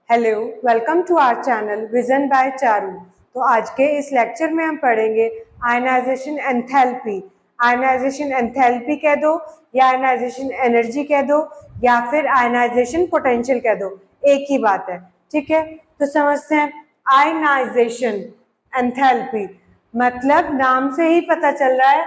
Hello, welcome to our channel vision by Charu. तो आज के इस लेक्चर में हम पढ़ेंगे आयनाइजेशन एंथैल्पी। आयनाइजेशन एंथैल्पी कह दो या आयनाइजेशन एनर्जी कह दो या फिर आयनाइजेशन पोटेंशियल कह दो, एक ही बात है। ठीक है, तो समझते हैं। आयनाइजेशन एंथैल्पी मतलब नाम से ही पता चल रहा है,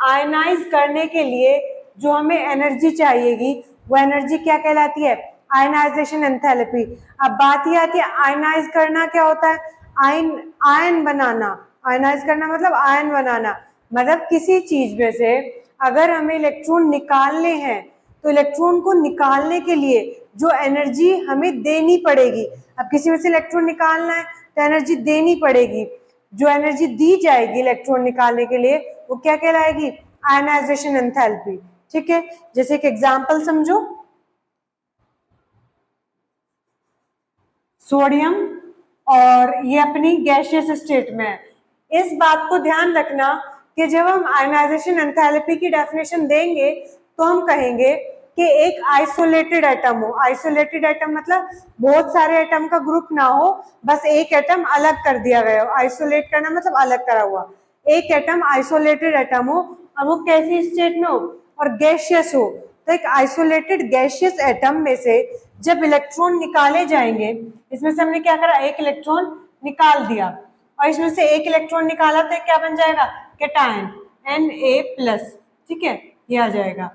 आयनाइज करने के लिए जो हमें एनर्जी चाहिएगी वो एनर्जी क्या कहलाती है? Ionisation enthalpy. अब बात ये आती है आयनाइज करना क्या होता है? आयन बनाना। आयनाइज करना मतलब आयन बनाना, मतलब किसी चीज में से अगर हमें इलेक्ट्रॉन निकालने हैं तो इलेक्ट्रॉन को निकालने के लिए जो एनर्जी हमें देनी पड़ेगी, अब किसी में से इलेक्ट्रॉन निकालना है तो एनर्जी देनी पड़ेगी। जो एनर्जी दी जाएगी इलेक्ट्रॉन निकालने के लिए वो क्या कहलाएगी? Ionization enthalpy. ठीक है, जैसे एक एग्जांपल समझो, सोडियम और ये अपनी गैसियस स्टेट में है। इस बात को ध्यान रखना कि जब हम आयनाइजेशन एंथैल्पी की डेफिनेशन देंगे तो हम कहेंगे कि एक आइसोलेटेड एटम हो। आइसोलेटेड एटम मतलब बहुत सारे एटम का ग्रुप ना हो, बस एक एटम अलग कर दिया गया हो। आइसोलेट करना मतलब अलग करा हुआ। एक एटम आइसोलेटेड एटम हो और वो कैसी स्टेट में हो? और गैसियस हो। तो एक आइसोलेटेड गैसियस एटम में से जब इलेक्ट्रॉन निकाले जाएंगे, इसमें से हमने क्या करा? एक इलेक्ट्रॉन निकाल दिया और इसमें से एक इलेक्ट्रॉन निकाला तो क्या बन जाएगा? Cation Na+। ठीक है, ये आ जाएगा।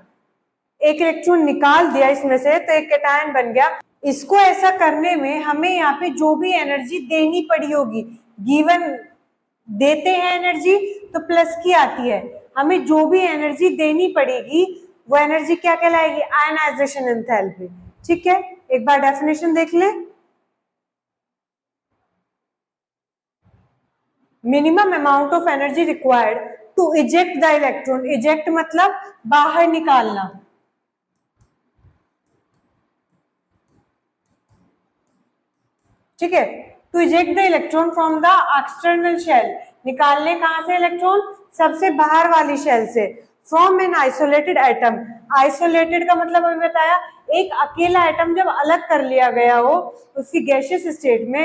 एक इलेक्ट्रॉन निकाल दिया इसमें से तो एक कैटायन बन गया। इसको ऐसा करने में हमें यहाँ पे जो भी एनर्जी देनी पड़ी होगी, गिवन देते हैं एनर्जी तो प्लस की आती है, हमें जो भी एनर्जी देनी पड़ेगी वो एनर्जी क्या कहलाएगी? Ionization enthalpy. ठीक है, एक बार डेफिनेशन देख लें। Minimum amount of energy required to eject the electron. Eject मतलब बाहर निकालना। ठीक है, to eject the electron from the external shell. निकालने कहां से इलेक्ट्रॉन? सबसे बाहर वाली शेल से। From an isolated atom. Isolated का मतलब अभी बताया, एक अकेला एटम जब अलग कर लिया गया हो उसकी गैसियस स्टेट में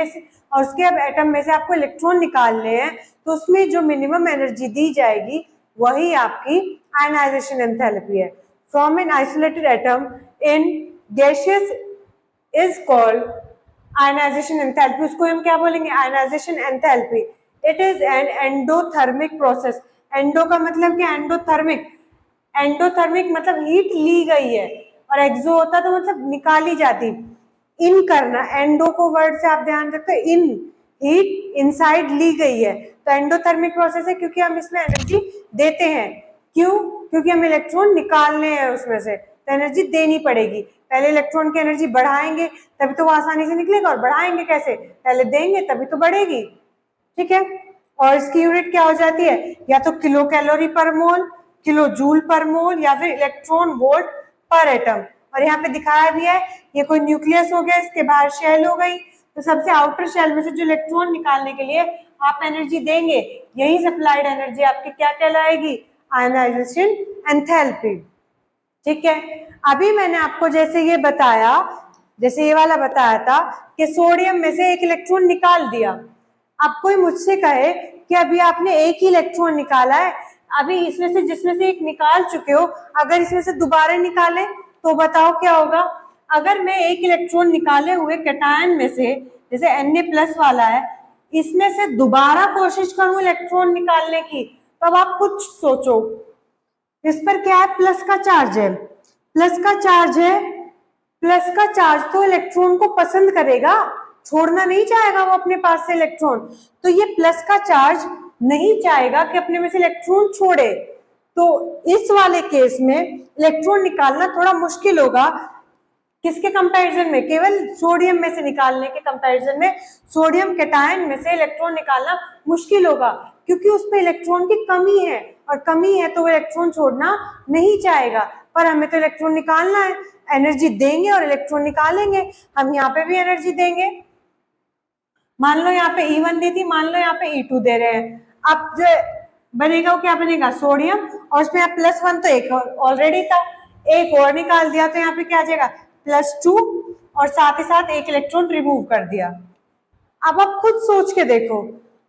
और उसके अब एटम में से आपको इलेक्ट्रॉन निकालने हैं तो उसमें जो मिनिमम एनर्जी दी जाएगी वही आपकी आयनाइजेशन एंथैल्पी है। From an isolated atom in gaseous is called ionisation enthalpy. उसको हम क्या बोलेंगे? Ionisation enthalpy. It is an endothermic process. Endo का मतलब क्या? एंडोथर्मिक। एंडोथर्मिक मतलब हीट ली गई है और एक्सो होता तो मतलब निकाली जाती। इन करना, एंडो को वर्ड से आप ध्यान रखते हो, इन हीट इनसाइड ली गई है तो एंडोथर्मिक प्रोसेस है, क्योंकि हम इसमें एनर्जी देते हैं। क्यों? क्योंकि हम इलेक्ट्रॉन निकालने हैं उसमें से तो एनर्जी देनी पड़ेगी। पहले इलेक्ट्रॉन की एनर्जी बढ़ाएंगे तभी तो वो आसानी से निकलेगा, और बढ़ाएंगे कैसे? पहले देंगे तभी तो बढ़ेगी। ठीक है, और इसकी यूनिट क्या हो जाती है? या तो किलो कैलोरी पर मोल, किलो जूल पर मोल या फिर इलेक्ट्रॉन वोल्ट पर एटम। और यहाँ पे दिखाया भी है, ये कोई न्यूक्लियस हो गया, इसके बाहर शेल हो गई, तो सबसे आउटर शेल में से जो इलेक्ट्रॉन निकालने के लिए आप एनर्जी देंगे, यही सप्लाइड एनर्जी आपकी क्या कहलाएगी? Ionization enthalpy. ठीक है, अभी मैंने आपको जैसे ये बताया, जैसे ये वाला बताया था कि सोडियम में से एक इलेक्ट्रॉन निकाल दिया। अब कोई मुझसे कहे कि अभी आपने एक ही इलेक्ट्रॉन निकाला है, अभी इसमें से जिसमें से एक निकाल चुके हो, अगर इसमें से दोबारा निकाले तो बताओ क्या होगा? अगर मैं एक इलेक्ट्रॉन निकाले हुए कैटायन में से, जैसे Na+ वाला है, इसमें से दोबारा कोशिश करूं इलेक्ट्रॉन निकालने की, तब आप कुछ सोचो, इस पर क्या है? प्लस का चार्ज है। प्लस का चार्ज है, प्लस का चार्ज तो इलेक्ट्रॉन को पसंद करेगा, छोड़ना नहीं चाहेगा वो अपने पास से इलेक्ट्रॉन। तो ये प्लस का चार्ज नहीं चाहेगा कि अपने में से इलेक्ट्रॉन छोड़े, तो इस वाले केस में इलेक्ट्रॉन निकालना थोड़ा मुश्किल होगा। किसके कंपैरिजन में? केवल सोडियम में से निकालने के कंपैरिजन में सोडियम कैटायन में से इलेक्ट्रॉन निकालना मुश्किल होगा, क्योंकि उसमें इलेक्ट्रॉन की कमी है, और कमी है तो वो इलेक्ट्रॉन छोड़ना नहीं चाहेगा। पर हमें तो इलेक्ट्रॉन निकालना है, एनर्जी देंगे और इलेक्ट्रॉन निकालेंगे। हम यहाँ पे भी एनर्जी देंगे। मान लो यहाँ पे E1 दी थी, मान लो यहाँ पे E2 दे रहे हैं। अब जो बनेगा वो क्या बनेगा? सोडियम, और उसमें +1 तो एक ऑलरेडी था, एक और निकाल दिया तो यहाँ पे क्या आ जाएगा? +2 और साथ ही साथ एक इलेक्ट्रॉन रिमूव कर दिया। अब आप खुद सोच के देखो,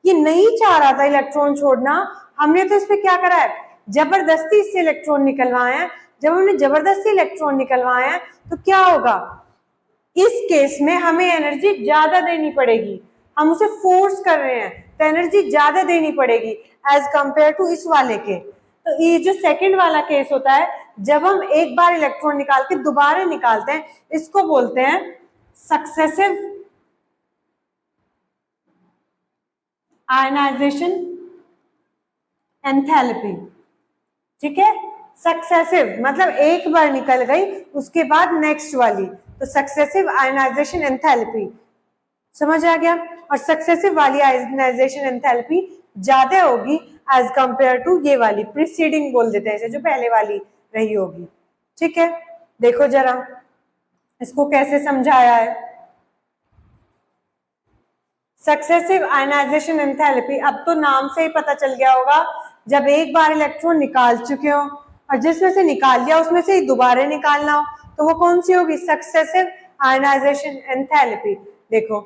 ये नहीं चाह रहा था इलेक्ट्रॉन छोड़ना, हमने तो इस पे क्या करा है, जबरदस्ती इससे इलेक्ट्रॉन निकलवाए हैं। जब हमने जबरदस्ती इलेक्ट्रॉन निकलवाए हैं तो क्या होगा, इस केस में हमें एनर्जी ज्यादा देनी पड़ेगी, हम उसे फोर्स कर रहे हैं तो एनर्जी ज्यादा देनी पड़ेगी एज कंपेयर टू इस वाले के। तो ये जो सेकंड वाला केस होता है, जब हम एक बार इलेक्ट्रॉन निकाल के दोबारा निकालते हैं, इसको बोलते हैं सक्सेसिव आयनाइजेशन एंथैल्पी। ठीक है, सक्सेसिव मतलब एक बार निकल गई उसके बाद नेक्स्ट वाली, तो सक्सेसिव आयनाइजेशन एंथैल्पी, समझ आ गया। और सक्सेसिव वाली आयनाइजेशन एंथैल्पी ज्यादा होगी एज कंपेयर टू ये वाली प्रीसीडिंग बोल देते हैं इसे, जो पहले वाली रही होगी। ठीक है, देखो जरा इसको कैसे समझाया है। सक्सेसिव आयनाइजेशन एंथैल्पी, अब तो नाम से ही पता चल गया होगा, जब एक बार इलेक्ट्रॉन निकाल चुके हो और जिसमें से निकाल लिया उसमें से ही दोबारा निकालना हो, तो वो कौन सी होगी, सक्सेसिव आयनाइजेशन एंथैल्पी। देखो,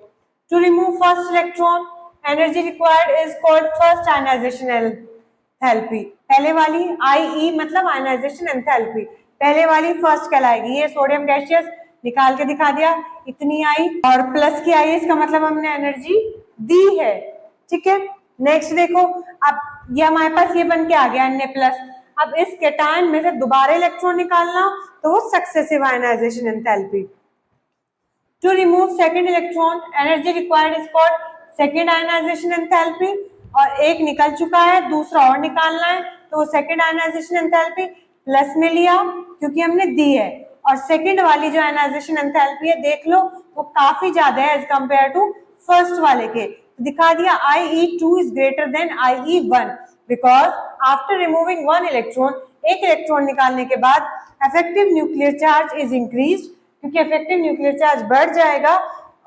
to remove first electron energy required is called first ionization enthalpy. पहले वाली IE मतलब आयनाइजेशन एंथैल्पी, पहले वाली फर्स्ट कहलाएगी। ये सोडियम गैसियस निकाल के दिखा दिया, इतनी आई और प्लस की आई, इसका मतलब हमने एनर्जी दी है। ठीक है, नेक्स्ट देखो, अब ये हमारे पास ये बन के आ गया Na+। अब इस कैटायन में से दोबारा इलेक्ट्रॉन निकालना तो वो successive ionisation enthalpy. To remove second electron energy required is called second ionisation enthalpy. और एक निकल चुका है, दूसरा और निकालना है, तो सेकंड आयनाइजेशन एंथैल्पी प्लस में लिया क्योंकि हमने दी है। और सेकंड वाली जो आयनाइजेशन एंथैल्पी है देख लो, वो काफी ज्यादा है एज कंपेयर टू फर्स्ट वाले के। दिखा दिया IE2 is greater then IE1 because after removing one electron, एक इलेक्ट्रॉन निकालने के बाद effective nuclear charge is increase, क्योंकि इफेक्टिव न्यूक्लियर चार्ज बढ़ जाएगा।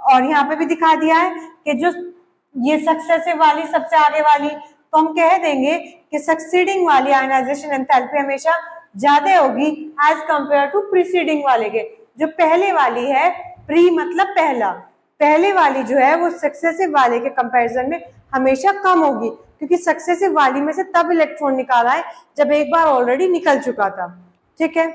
और यहाँ पे भी दिखा दिया है कि जो ये सक्सेसिव वाली सबसे आगे वाली, तो हम कह देंगे कि सक्सीडिंग वाली आयनाइजेशन एंथैल्पी हमेशा ज्यादा होगी एज कंपेयर टू प्रीसीडिंग वाले के। जो पहले वाली है, प्री मतलब पहला, पहले वाली जो है वो सक्सेसिव वाले के कंपैरिजन में हमेशा कम होगी, क्योंकि सक्सेसिव वाली में से तब इलेक्ट्रॉन निकाला है जब एक बार ऑलरेडी निकल चुका था। ठीक है,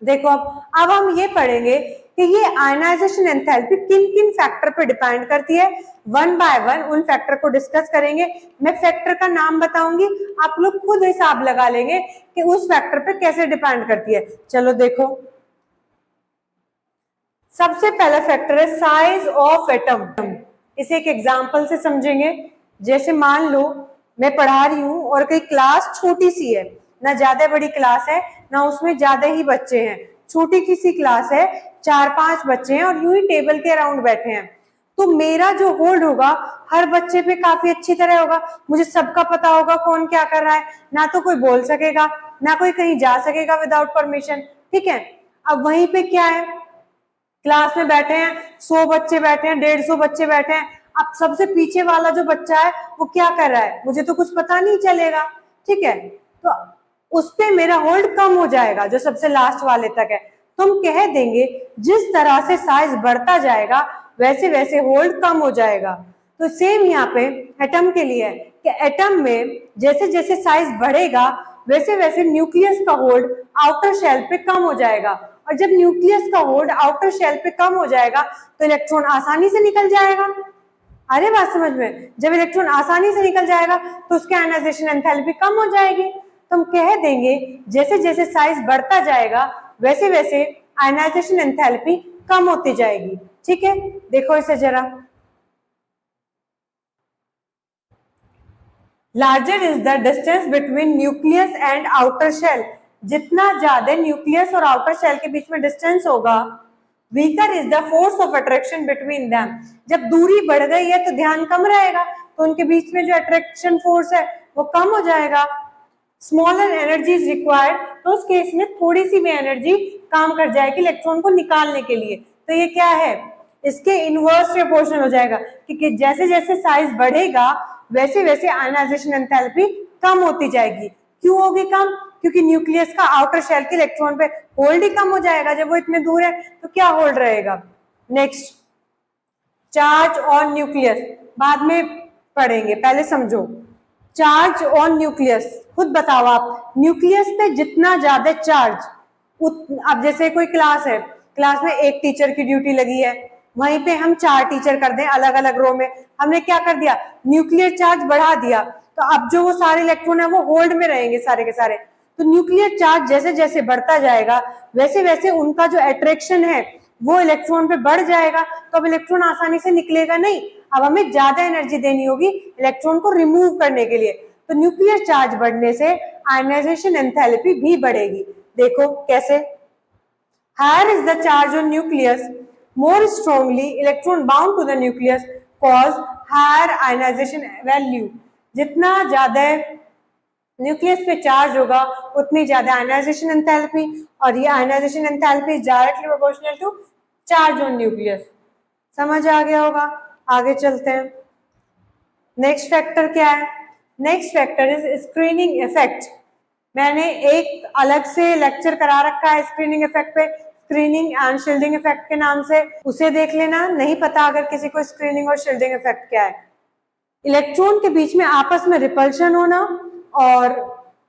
देखो अब हम ये पढ़ेंगे कि ये आयनाइजेशन एंथैल्पी किन किन फैक्टर पे डिपेंड करती है। वन बाय वन उन फैक्टर को डिस्कस करेंगे। मैं फैक्टर का नाम बताऊंगी, आप लोग खुद हिसाब लगा लेंगे कि उस फैक्टर पे कैसे डिपेंड करती है। चलो देखो, सबसे पहला फैक्टर है साइज ऑफ एटम। इसे एक एग्जांपल से समझेंगे। जैसे मान लो मैं पढ़ा रही हूँ और कोई क्लास छोटी सी है, ना ज्यादा बड़ी क्लास है ना उसमें ज्यादा ही बच्चे हैं, छोटी किसी क्लास है, 4-5 बच्चे हैं और यूं ही टेबल के अराउंड बैठे हैं, तो मेरा जो होल्ड होगा हर बच्चे पे काफी अच्छी तरह होगा। मुझे सबका पता होगा कौन क्या कर रहा है, ना तो कोई बोल सकेगा ना कोई कहीं जा सकेगा विदाउट परमिशन। ठीक है, अब वहीं पे क्या है, क्लास में बैठे हैं 100 बच्चे बैठे हैं, 150 बच्चे बैठे हैं। अब सबसे पीछे वाला जो बच्चा है वो क्या कर रहा है, मुझे तो कुछ पता नहीं चलेगा। ठीक है, तो उस पे मेरा होल्ड कम हो जाएगा जो सबसे लास्ट वाले तक है। तो हम कह देंगे जिस तरह से साइज बढ़ता जाएगा वैसे वैसे होल्ड कम हो जाएगा। तो सेम यहाँ पे एटम के लिए है कि एटम में जैसे जैसे साइज बढ़ेगा वैसे वैसे न्यूक्लियस का होल्ड आउटर शेल पे कम हो जाएगा। और जब न्यूक्लियस का होल्ड आउटर शेल पे कम हो जाएगा तो इलेक्ट्रॉन आसानी से निकल जाएगा। अरे बात समझ में, जब इलेक्ट्रॉन आसानी से निकल जाएगा तो उसके आयनाइजेशन एंथैल्पी कम हो जाएगी। तो हम कह देंगे जैसे जैसे साइज बढ़ता जाएगा वैसे वैसे आयनाइजेशन एंथैल्पी कम होती जाएगी। ठीक है, देखो इसे जरा। Larger is the distance between nucleus and outer shell. जितना ज्यादा न्यूक्लियस और आउटर शेल के बीच में डिस्टेंस होगा, weaker is the force of attraction between them. जब दूरी बढ़ गई है तो ध्यान कम रहेगा, तो उनके बीच में जो अट्रैक्शन फोर्स है वो कम हो जाएगा। स्मॉलर एनर्जी इज रिक्वायर्ड, तो उस केस में थोड़ी सी भी एनर्जी काम कर जाएगी इलेक्ट्रॉन को निकालने के लिए। तो ये क्या है, इसके इनवर्स प्रोपोर्शनल हो जाएगा, क्योंकि जैसे जैसे साइज बढ़ेगा वैसे वैसे आयनाइजेशन एंथैल्पी कम होती जाएगी। क्यों होगी कम, क्योंकि न्यूक्लियस का आउटर शेल के इलेक्ट्रॉन पे होल्ड ही कम हो जाएगा। जब वो इतने दूर है तो क्या होल्ड रहेगा, नेक्स्ट, चार्ज ऑन न्यूक्लियस, बाद में पढ़ेंगे, पहले समझो। चार्ज ऑन न्यूक्लियस, खुद बताओ आप, न्यूक्लियस पे जितना ज्यादा चार्ज, अब जैसे कोई क्लास है, क्लास में एक टीचर की ड्यूटी लगी है, वहीं पे हम 4 टीचर कर दें अलग अलग रो में, हमने क्या कर दिया, न्यूक्लियर चार्ज बढ़ा दिया, तो अब जो वो सारे इलेक्ट्रॉन है वो होल्ड में रहेंगे सारे के सारे। तो न्यूक्लियर चार्ज जैसे जैसे बढ़ता जाएगा वैसे वैसे उनका जो अट्रैक्शन है वो इलेक्ट्रॉन पे बढ़ जाएगा, तो अब इलेक्ट्रॉन आसानी से निकलेगा नहीं, अब हमें ज्यादा एनर्जी देनी होगी इलेक्ट्रॉन को रिमूव करने के लिए। तो न्यूक्लियर चार्ज बढ़ने से आयनाइजेशन एंथैल्पी भी बढ़ेगी। देखो कैसे, higher is the charge on nucleus, more strongly electron bound to the nucleus cause higher ionization value। जितना ज्यादा न्यूक्लियस पे चार्ज होगा उतनी ज्यादा आयनाइजेशन एंथैल्पी, और ये ionisation enthalpy is directly proportional to charge on nucleus. समझ आ गया होगा, आगे चलते हैं। नेक्स्ट फैक्टर क्या है, next factor is screening effect. मैंने एक अलग से लेक्चर करा रखा है स्क्रीनिंग इफेक्ट पे, स्क्रीनिंग एंड शील्डिंग इफेक्ट के नाम से, उसे देख लेना, नहीं पता अगर किसी को स्क्रीनिंग और शील्डिंग इफेक्ट क्या है। इलेक्ट्रॉन के बीच में आपस में रिपल्शन होना और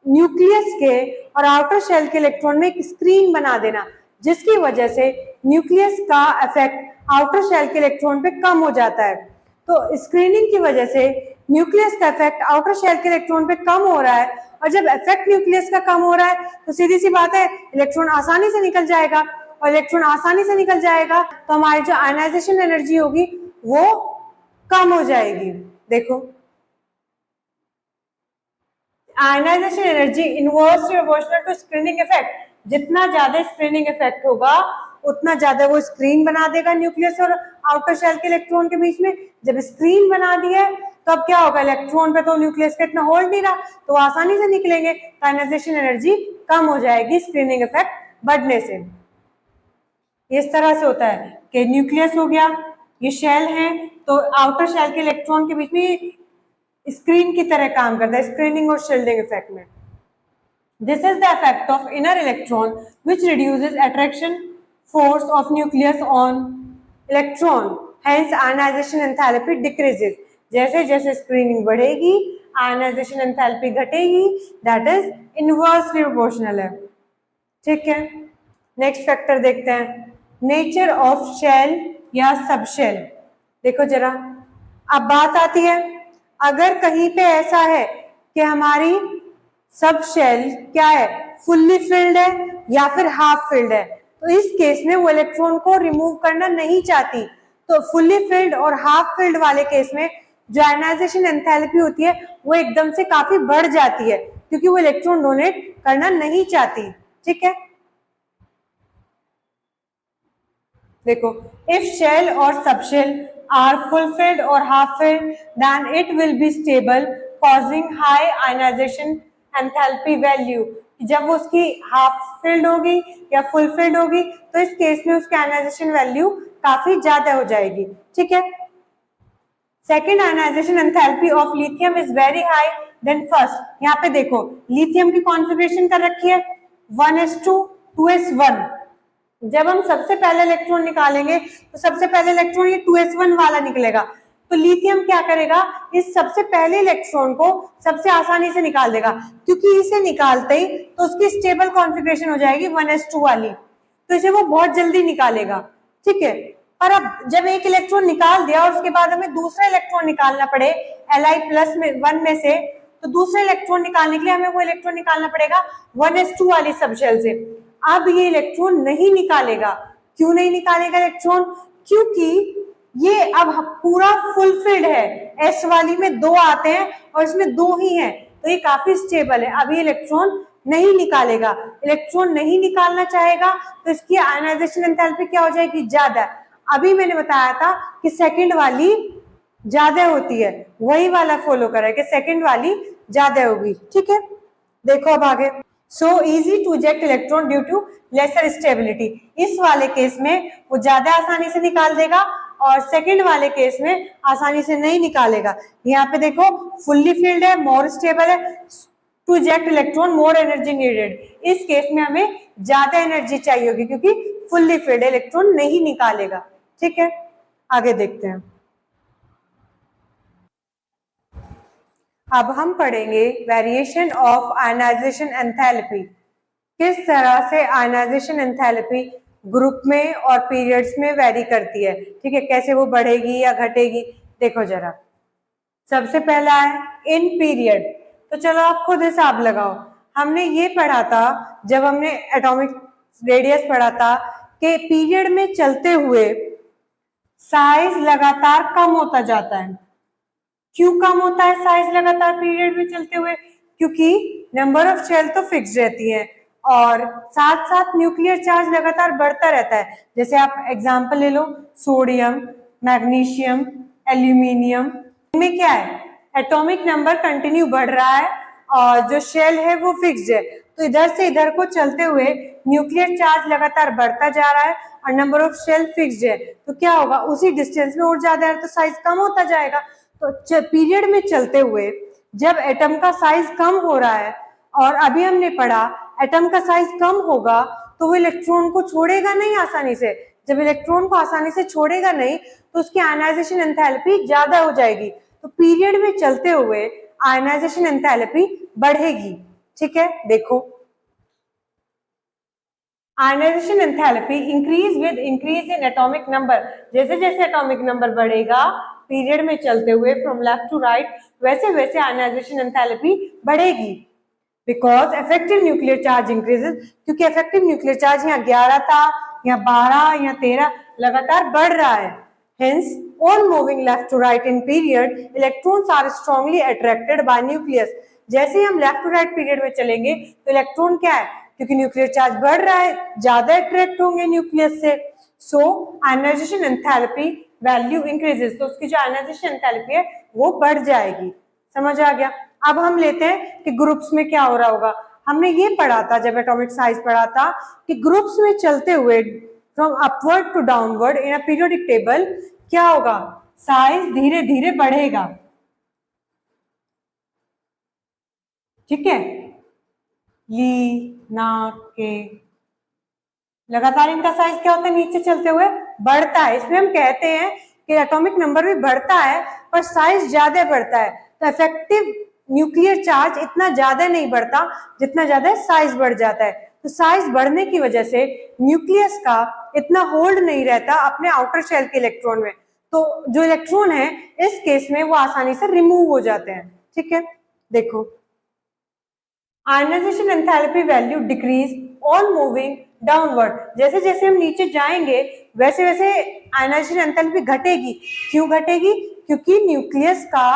न्यूक्लियस के और आउटर शेल के इलेक्ट्रॉन में एक स्क्रीन बना देना, जिसकी वजह से न्यूक्लियस का इफेक्ट आउटर शेल के इलेक्ट्रॉन पे कम हो जाता है। तो स्क्रीनिंग की वजह से न्यूक्लियस का इफेक्ट आउटर शेल के इलेक्ट्रॉन पे कम हो रहा है, और जब इफेक्ट न्यूक्लियस का कम हो रहा है तो सीधी सी बात है इलेक्ट्रॉन आसानी से निकल जाएगा, और इलेक्ट्रॉन आसानी से निकल जाएगा तो हमारी जो आयनाइजेशन एनर्जी होगी वो कम हो जाएगी। देखो, ionisation energy inversely proportional to screening effect, जितना ज्यादा स्क्रीनिंग इफेक्ट होगा उतना ज्यादा वो स्क्रीन बना देगा न्यूक्लियस और आउटर शेल के इलेक्ट्रॉन के बीच में। जब स्क्रीन बना दिया है तो अब क्या होगा, इलेक्ट्रॉन पे तो न्यूक्लियस का इतना होल्ड नहीं रहा, तो आसानी से निकलेंगे, तो आयनाइजेशन एनर्जी कम हो जाएगी स्क्रीनिंग इफेक्ट बढ़ने से। इस तरह से होता है कि न्यूक्लियस हो गया, ये शेल है, तो आउटर शेल के इलेक्ट्रॉन के बीच में स्क्रीन की तरह काम करता है स्क्रीनिंग और शील्डिंग इफेक्ट में। This is the effect of inner electron which reduces attraction force of nucleus on electron, hence ionisation enthalpy decreases. जैसे जैसे स्क्रीनिंग बढ़ेगी आयनाइजेशन एंथैल्पी घटेगी, दैट इज इनवर्सली प्रोपोर्शनल है। ठीक है, नेक्स्ट फैक्टर देखते हैं, नेचर ऑफ शेल या सबशेल। देखो जरा, अब बात आती है, अगर कहीं पे ऐसा है कि हमारी सब शेल क्या है, फुल्ली फिल्ड है या फिर हाफ फिल्ड है, तो इस केस में वो इलेक्ट्रॉन को रिमूव करना नहीं चाहती, तो फुल्ली फिल्ड और हाफ फिल्ड वाले केस में जो आयनाइजेशन एंथैल्पी होती है वो एकदम से काफी बढ़ जाती है, क्योंकि वो इलेक्ट्रॉन डोनेट करना नहीं चाहती। ठीक है, देखो, इफ शेल और subshell are fulfilled or half filled, then it will be stable, causing high ionization enthalpy value। जब वो उसकी हाफ फिल्ड होगी या फुल फिल्ड होगी तो इस केस में उसकी आयनाइजेशन वैल्यू काफी ज्यादा हो जाएगी। ठीक है, second, ionisation enthalpy of lithium is very high than first. यहाँ पे देखो लिथियम की कॉन्फ़िगरेशन कर रखी है 1s2 2s1। जब हम सबसे पहले इलेक्ट्रॉन निकालेंगे तो सबसे पहले इलेक्ट्रॉन ये 2s1 वाला निकलेगा, तो लिथियम क्या करेगा, इस सबसे पहले इलेक्ट्रॉन को सबसे आसानी से निकाल देगा, क्योंकि इसे निकालते ही तो उसकी स्टेबल कॉन्फ़िगरेशन हो जाएगी 1s2 वाली, तो इसे वो बहुत जल्दी निकालेगा। ठीक है, पर अब जब एक इलेक्ट्रॉन निकाल दिया और उसके बाद हमें दूसरा इलेक्ट्रॉन निकालना पड़े Li+1 में से, तो दूसरे इलेक्ट्रॉन निकालने के लिए हमें वो इलेक्ट्रॉन निकालना पड़ेगा 1s2 वाली सबशेल से। अब ये इलेक्ट्रॉन नहीं निकालेगा। क्यों नहीं निकालेगा इलेक्ट्रॉन, क्योंकि ये अब पूरा फुलफिल्ड है, एस वाली में 2 आते हैं और इसमें 2 ही हैं, तो ये काफी स्टेबल है, अब ये इलेक्ट्रॉन नहीं निकालेगा। इलेक्ट्रॉन नहीं निकालना चाहेगा तो इसकी आयनाइजेशन एंथैल्पी क्या हो जाएगी, ज्यादा। अभी मैंने बताया था कि सेकंड वाली ज्यादा होती है, वही वाला फॉलो करा है कि सेकंड वाली ज्यादा होगी। ठीक है, देखो अब आगे, so easy to eject electron due to lesser stability. इस वाले केस में वो ज्यादा आसानी से निकाल देगा और सेकंड वाले केस में आसानी से नहीं निकालेगा। यहाँ पे देखो फुल्ली फिल्ड है, मोर स्टेबल है, to eject electron more energy needed. इस केस में हमें ज्यादा एनर्जी चाहिए होगी क्योंकि फुल्ली फिल्ड इलेक्ट्रॉन नहीं निकालेगा। ठीक है, आगे देखते हैं। अब हम पढ़ेंगे वेरिएशन ऑफ आयनाइजेशन एंथैल्पी। किस तरह से आयनाइजेशन एंथैल्पी ग्रुप में और पीरियड्स में वेरी करती है, ठीक है, कैसे वो बढ़ेगी या घटेगी। देखो जरा, सबसे पहला है इन पीरियड, तो चलो आप खुद हिसाब लगाओ। हमने ये पढ़ा था जब हमने एटॉमिक रेडियस पढ़ा था कि पीरियड में चलते हुए साइज लगातार कम होता जाता है। क्यों कम होता है साइज लगातार पीरियड में चलते हुए? क्योंकि नंबर ऑफ शेल तो फिक्स रहती है और साथ साथ न्यूक्लियर चार्ज लगातार बढ़ता रहता है। जैसे आप एग्जांपल ले लो, सोडियम, मैग्नीशियम, एल्यूमिनियम, इनमें क्या है, एटॉमिक नंबर कंटिन्यू बढ़ रहा है और जो शेल है वो फिक्स्ड है। तो इधर से इधर को चलते हुए न्यूक्लियर चार्ज लगातार बढ़ता जा रहा है और नंबर ऑफ शेल फिक्स्ड है, तो क्या होगा, उसी डिस्टेंस में और ज्यादा है तो साइज कम होता जाएगा। तो पीरियड में चलते हुए जब एटम का साइज कम हो रहा है, और अभी हमने पढ़ा एटम का साइज कम होगा तो वो इलेक्ट्रॉन को छोड़ेगा नहीं आसानी से। जब इलेक्ट्रॉन को आसानी से छोड़ेगा नहीं तो उसकी आयनाइजेशन एंथैल्पी ज्यादा हो जाएगी, तो पीरियड में चलते हुए आयनाइजेशन एंथैल्पी बढ़ेगी। ठीक है, देखो, ionisation enthalpy increase with increase in atomic number. जैसे जैसे एटॉमिक नंबर बढ़ेगा पीरियड में चलते हुए फ्रॉम लेफ्ट टू राइट, वैसे वैसे आयनाइजेशन एंथैल्पी बढ़ेगी। Because effective nuclear charge increases, क्योंकि इफेक्टिव न्यूक्लियर चार्ज यहाँ 11 था, यहाँ 12, यहाँ 13 लगातार बढ़ रहा है। Hence, on moving left to right in period, electrons are strongly attracted by nucleus. जैसे ही हम लेफ्ट टू राइट पीरियड में चलेंगे तो इलेक्ट्रॉन क्या है, क्योंकि न्यूक्लियर चार्ज बढ़ रहा है, ज्यादा अट्रैक्ट होंगे न्यूक्लियस से। सो आयनाइजेशन एंथैल्पी वैल्यू इंक्रीजेस, तो उसकी जो आयनाइजेशन एंथैल्पी है वो बढ़ जाएगी। समझ आ गया? अब हम लेते हैं कि ग्रुप्स में क्या हो रहा होगा। हमने ये पढ़ा था जब एटॉमिक साइज पढ़ा था कि ग्रुप्स में चलते हुए from upward to downward in a periodic table क्या होगा, साइज धीरे धीरे बढ़ेगा। ठीक है, ली, ना, के, लगातार इनका साइज क्या होता है, नीचे चलते हुए बढ़ता है। इसमें हम कहते हैं कि एटॉमिक नंबर भी बढ़ता है पर साइज ज्यादा बढ़ता है। तो इफेक्टिव न्यूक्लियर चार्ज इतना ज्यादा नहीं बढ़ता जितना ज्यादा साइज बढ़ जाता है। तो साइज बढ़ने की वजह से न्यूक्लियस का इतना होल्ड नहीं रहता अपने आउटर शेल के इलेक्ट्रॉन में, तो जो इलेक्ट्रॉन है इस केस में वो आसानी से रिमूव हो जाते हैं। ठीक है, देखो, ionisation enthalpy value decrease on moving downward. जैसे जैसे हम नीचे जाएंगे वैसे वैसे आयनाइजेशन एंथैल्पी घटेगी। क्यों घटेगी? क्योंकि न्यूक्लियस का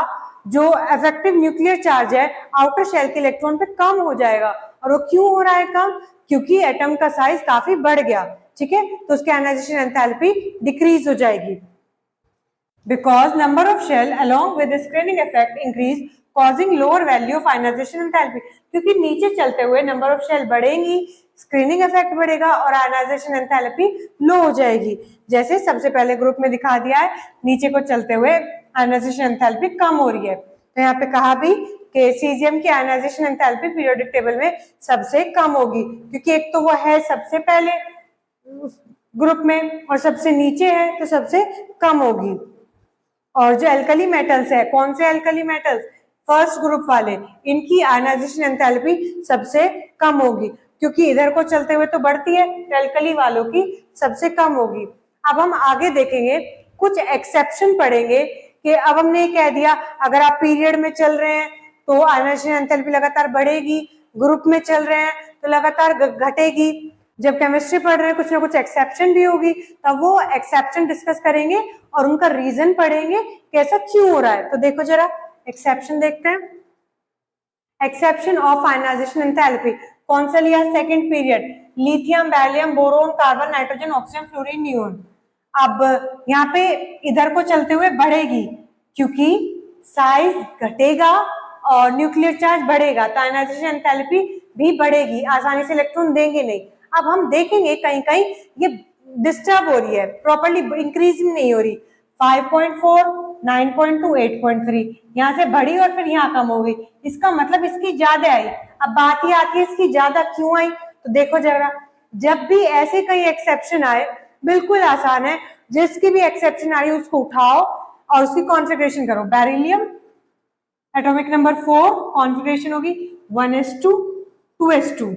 जो इफेक्टिव न्यूक्लियर चार्ज है आउटर शेल के इलेक्ट्रॉन पे कम हो जाएगा। और वो क्यों हो रहा है कम? क्योंकि एटम का साइज काफी बढ़ गया। ठीक है, तो उसकी आयनाइजेशन एंथैल्पी डिक्रीज हो जाएगी। Because number of shell along with the screening effect increase causing lower value of ionization enthalpy। क्योंकि नीचे चलते हुए नंबर ऑफ शेल बढ़ेंगी, स्क्रीनिंग इफेक्ट बढ़ेगा और आयनाइजेशन एंथैल्पी लो हो जाएगी। जैसे सबसे पहले ग्रुप में दिखा दिया है, नीचे को चलते हुए आयनाइजेशन एंथैल्पी कम हो रही है। तो यहाँ पे कहा भी कि सीजियम की आयनाइजेशन एंथैल्पी पीरियोडिक टेबल में सबसे कम होगी, क्योंकि एक तो वो है सबसे पहले ग्रुप में और सबसे नीचे है तो सबसे कम होगी। और जो एल्कली मेटल्स है, कौन से एल्कली मेटल्स, फर्स्ट ग्रुप वाले, इनकी आयनाइजेशन एंथैल्पी सबसे कम होगी, क्योंकि इधर को चलते हुए तो बढ़ती है, एल्कली वालों की सबसे कम होगी। अब हम आगे देखेंगे, कुछ एक्सेप्शन पढ़ेंगे कि अब हमने कह दिया अगर आप पीरियड में चल रहे हैं तो आयनाइजेशन एंथैल्पी लगातार बढ़ेगी, ग्रुप में चल रहे हैं तो लगातार घटेगी। जब केमिस्ट्री पढ़ रहे हैं कुछ ना कुछ एक्सेप्शन भी होगी, तब वो एक्सेप्शन डिस्कस करेंगे और उनका रीजन पढ़ेंगे कि ऐसा क्यों हो रहा है। तो देखो जरा एक्सेप्शन देखते हैं। एक्सेप्शन ऑफ आयनाइजेशन एंथैल्पी कौन सा लिया? Second period, lithium, barium, boron, carbon, nitrogen, oxygen, fluorine, neon. अब यहाँ पे इधर को चलते हुए बढ़ेगी क्योंकि साइज घटेगा और न्यूक्लियर चार्ज बढ़ेगा, तो आयनाइजेशन एंथैल्पी भी बढ़ेगी, आसानी से इलेक्ट्रॉन देंगे नहीं। अब हम देखेंगे कहीं कहीं ये डिस्टर्ब हो रही है, प्रॉपर्ली इंक्रीजिंग नहीं हो रही। 5.4, 9.2, 8.3 यहाँ से बढ़ी और फिर यहाँ कम हो गई, इसका मतलब इसकी ज्यादा आई। अब बात ये आती है इसकी ज्यादा क्यों आई, तो देखो जरा, जब भी ऐसे कई एक्सेप्शन आए बिल्कुल आसान है, जिसकी भी एक्सेप्शन आ रही है उसको उठाओ और उसकी कॉन्फ़िगरेशन करो। बेरिलियम एटॉमिक नंबर 4 कॉन्फ़िगरेशन होगी 1s2 2s2।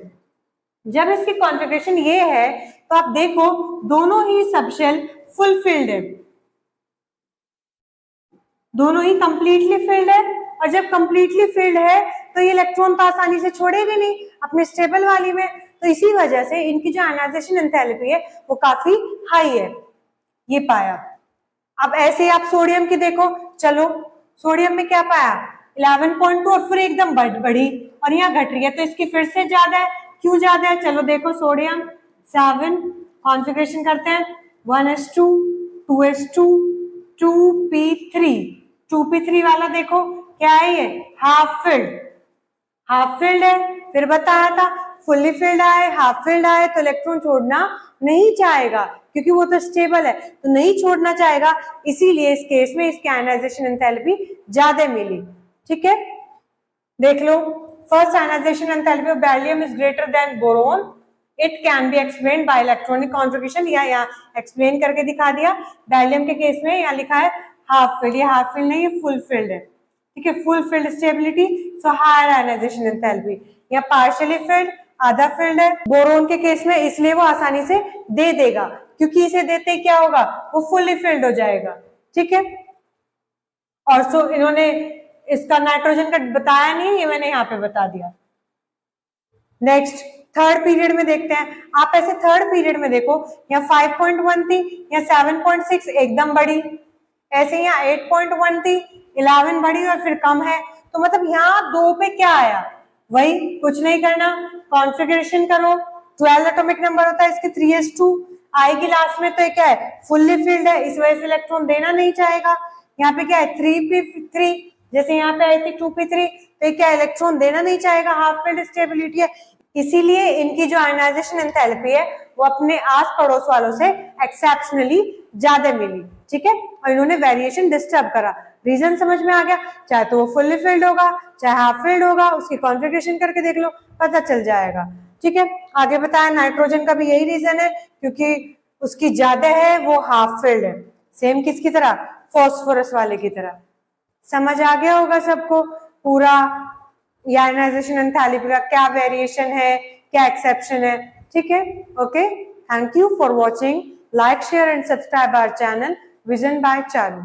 जब इसकी कॉन्फ़िगरेशन ये है तो आप देखो दोनों ही सबशेल फुलफिल्ड है, दोनों ही कंप्लीटली फिल्ड है। और जब कंप्लीटली फिल्ड है तो ये इलेक्ट्रॉन तो आसानी से छोड़ेगी नहीं अपने स्टेबल वाली में, तो इसी वजह से इनकी जो आयनाइजेशन एंथैल्पी है वो काफी हाई है, ये पाया। अब ऐसे ही आप सोडियम की देखो, चलो सोडियम में क्या पाया 11.2 और फिर एकदम बढ़ी और यहाँ घट रही है, तो इसकी फिर से ज्यादा है। क्यों ज्यादा है? चलो देखो सोडियम 7 कॉन्फ़िगरेशन करते हैं 1s2 2s2 2p3। 2p3 वाला देखो क्या है, ये हाफ फिल्ड, हाफ फिल्ड है। फिर बताया था फुल्ली फिल्ड आए हाफ फिल्ड आए तो इलेक्ट्रॉन छोड़ना नहीं चाहेगा क्योंकि वो तो स्टेबल है, तो नहीं छोड़ना चाहेगा, इसीलिए इस केस में इसकी आयनाइजेशन एंथैल्पी ज्यादा मिली। ठीक है, देख लो first ionization enthalpy of beryllium is greater than boron, it can be explained by electronic configuration, या यहाँ एक्सप्लेन करके दिखा दिया। बेरिलियम के केस में यहाँ लिखा है हाफ फिल्ड, ये हाफ फिल्ड नहीं, ये फुल फिल्ड है। ठीक है, full filled stability, so higher ionisation enthalpy. या पार्शियली फिल्ड, आधा फिल्ड है बोरोन के केस में, इसलिए वो आसानी से दे देगा, क्योंकि इसे देते ही क्या होगा, वो फुल्ली फिल्ड हो जाएगा। ठीक है, और सो इन्होंने इसका नाइट्रोजन का बताया नहीं, ये मैंने यहाँ पे बता दिया। नेक्स्ट थर्ड पीरियड में देखते हैं। आप ऐसे थर्ड पीरियड में देखो, यहाँ 5.1 थी, यहाँ 7.6 एकदम बढ़ी, ऐसे यहाँ 8.1 थी 11 बढ़ी और फिर कम है, तो मतलब यहाँ 2 पे क्या आया, वही कुछ नहीं करना, कॉन्फ़िगरेशन करो। 12 एटॉमिक नंबर होता है इसके 3s2 आएगी लास्ट में, तो ये क्या है, फुल्ली फिल्ड है, इस वजह से इलेक्ट्रॉन देना नहीं चाहेगा। यहाँ पे क्या है 3p3, जैसे यहाँ पे आई थी 2p3, तो ये क्या इलेक्ट्रॉन देना नहीं चाहेगा, हाफ फिल्ड स्टेबिलिटी है, इसीलिए इनकी जो आयनाइजेशन एंथैल्पी है वो अपने आस पड़ोस वालों से एक्सेप्शनली ज्यादा मिली। ठीक है, और इन्होंने वेरिएशन डिस्टर्ब करा, रीजन समझ में आ गया, चाहे तो वो फुल्ली फिल्ड होगा चाहे हाफ फिल्ड होगा, उसकी कॉन्फ़िगरेशन करके देख लो पता चल जाएगा। ठीक है, आगे बताया नाइट्रोजन का भी यही रीजन है, क्योंकि उसकी ज्यादा है, वो हाफ फिल्ड है, सेम किसकी तरह, फॉस्फोरस वाले की तरह। समझ आ गया होगा सबको पूरा आयनाइजेशन एंथैल्पी का क्या वेरिएशन है, क्या एक्सेप्शन है। ठीक है, okay, thank you for watching, like share and subscribe our channel vision by Charu.